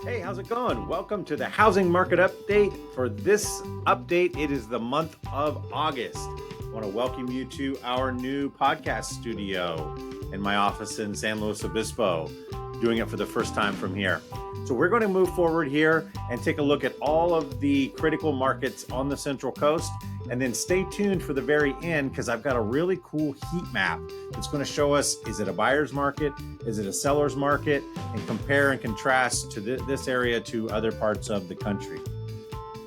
Hey, how's it going? Welcome to the housing market update. For this update, it is the month of August. I want to welcome you to our new podcast studio in my office in San Luis Obispo, doing it for the first time from here. So we're going to move forward here and take a look at all of the critical markets on the Central Coast. And then stay tuned for the very end because I've got a really cool heat map that's going to show us, is it a buyer's market? Is it a seller's market? And compare and contrast to this area to other parts of the country.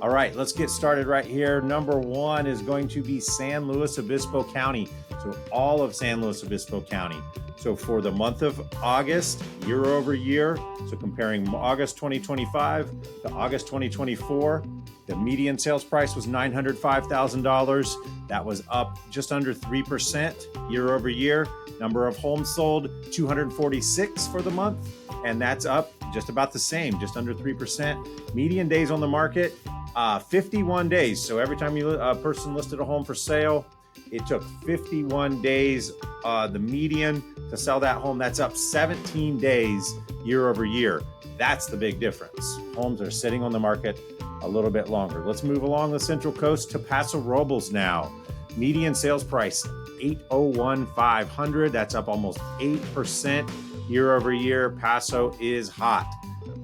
All right, let's get started right here. Number one is going to be San Luis Obispo County. So all of San Luis Obispo County. So for the month of August, year over year, so comparing August 2025 to August 2024, the median sales price was $905,000. That was up just under 3% year over year. Number of homes sold, 246 for the month, and that's up just about the same, just under 3%. Median days on the market, 51 days. So every time a person listed a home for sale, it took 51 days, the median, to sell that home. That's up 17 days year over year. That's the big difference. Homes are sitting on the market a little bit longer. Let's move along the Central Coast to Paso Robles now. Median sales price, $801,500. That's up almost 8% year over year. Paso is hot.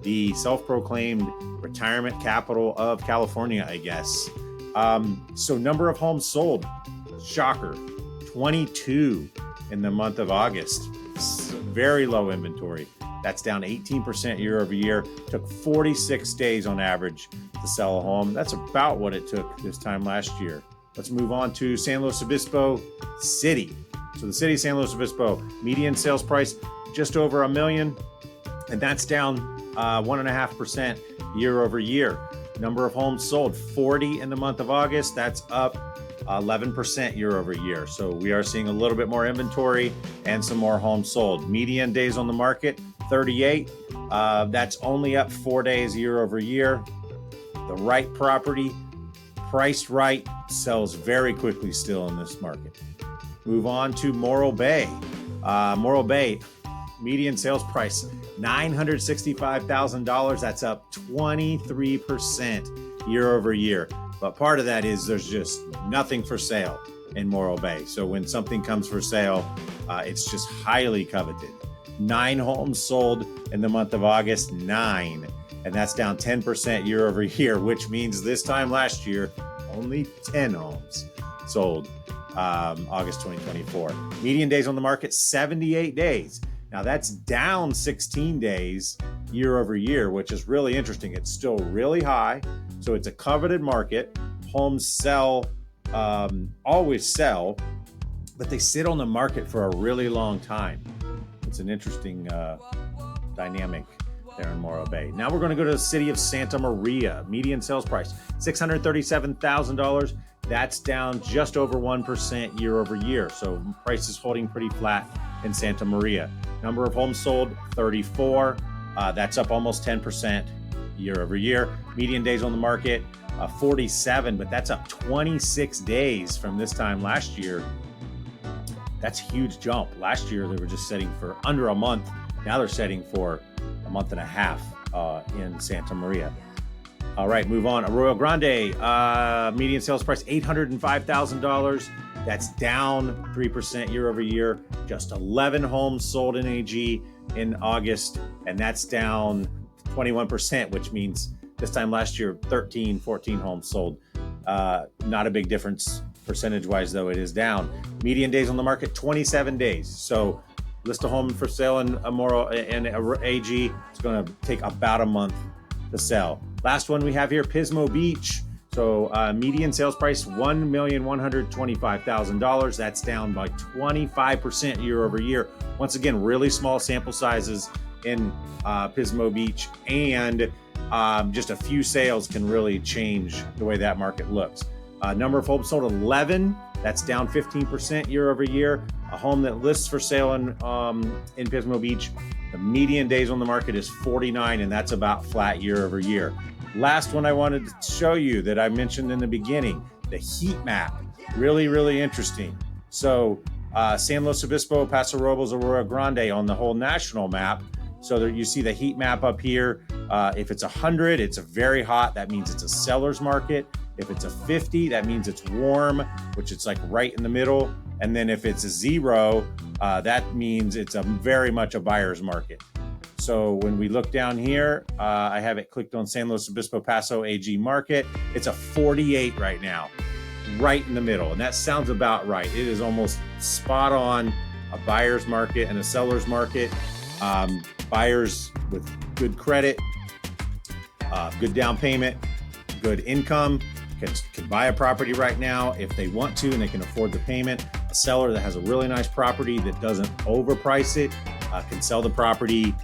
The self-proclaimed retirement capital of California, I guess. So number of homes sold, shocker, 22 in the month of August. Very low inventory. That's down 18% year over year. Took 46 days on average to sell a home. That's about what it took this time last year. Let's move on to San Luis Obispo City. So the city of San Luis Obispo, median sales price just over $1 million, and that's down 1.5% year over year. Number of homes sold, 40 in the month of August. That's up 11% year over year. So we are seeing a little bit more inventory and some more homes sold. Median days on the market, 38. That's only up 4 days year over year. The right property, priced right, sells very quickly still in this market. Move on to Morro Bay. Morro Bay, median sales price, $965,000. That's up 23% year over year. But part of that is there's just nothing for sale in Morro Bay. So when something comes for sale, it's just highly coveted. 9 homes sold in the month of August, 9. And that's down 10% year over year, which means this time last year, only 10 homes sold, August 2024. Median days on the market, 78 days. Now that's down 16 days year over year, which is really interesting. It's still really high. So it's a coveted market. Homes sell, always sell, but they sit on the market for a really long time. It's an interesting dynamic there in Morro Bay. Now we're going to go to the city of Santa Maria. Median sales price, $637,000. That's down just over 1% year over year. So price is holding pretty flat in Santa Maria. Number of homes sold, 34. That's up almost 10% year over year. Median days on the market, 47, but that's up 26 days from this time last year. That's a huge jump. Last year, they were just setting for under a month. Now they're setting for a month and a half in Santa Maria. All right, move on. Arroyo Grande, median sales price, $805,000. That's down 3% year over year. Just 11 homes sold in AG in August, and that's down 21%, which means this time last year, 13, 14 homes sold. Not a big difference percentage-wise, though it is down. Median days on the market, 27 days. So list a home for sale in Amoro and AG. It's going to take about a month to sell. Last one we have here, Pismo Beach. So median sales price, $1,125,000. That's down by 25% year over year. Once again, really small sample sizes in Pismo Beach, and just a few sales can really change the way that market looks. Number of homes sold, 11. That's down 15% year over year. A home that lists for sale in Pismo Beach, the median days on the market is 49, and that's about flat year over year. Last one I wanted to show you that I mentioned in the beginning, the heat map. Really, really interesting. So San Luis Obispo, Paso Robles, Arroyo Grande on the whole national map. So there you see the heat map up here. If it's 100, it's a very hot. That means it's a seller's market. If it's a 50, that means it's warm, which it's like right in the middle. And then if it's a 0, that means it's a very much a buyer's market. So when we look down here, I have it clicked on San Luis Obispo Paso AG market. It's a 48 right now, right in the middle. And that sounds about right. It is almost spot on a buyer's market and a seller's market. Buyers with good credit, good down payment, good income can buy a property right now if they want to and they can afford the payment. A seller that has a really nice property that doesn't overprice it can sell the property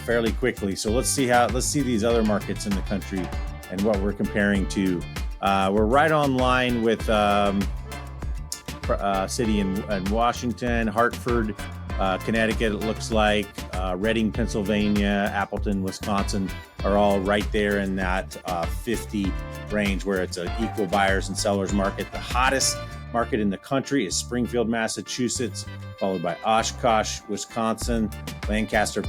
fairly quickly. So let's see these other markets in the country and what we're comparing to. We're right on line with city in Washington, Hartford, Connecticut, it looks like, Reading, Pennsylvania, Appleton, Wisconsin are all right there in that 50 range where it's an equal buyers and sellers market. The hottest market in the country is Springfield, Massachusetts, followed by Oshkosh, Wisconsin, Lancaster, PA,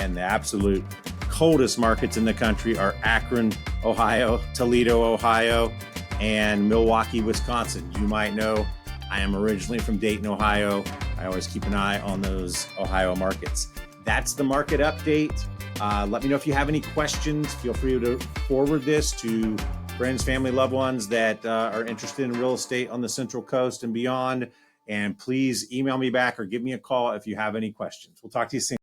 and the absolute coldest markets in the country are Akron, Ohio, Toledo, Ohio, and Milwaukee, Wisconsin. You might know I am originally from Dayton, Ohio. I always keep an eye on those Ohio markets. That's the market update. Let me know if you have any questions. Feel free to forward this to friends, family, loved ones that are interested in real estate on the Central Coast and beyond. And please email me back or give me a call if you have any questions. We'll talk to you soon.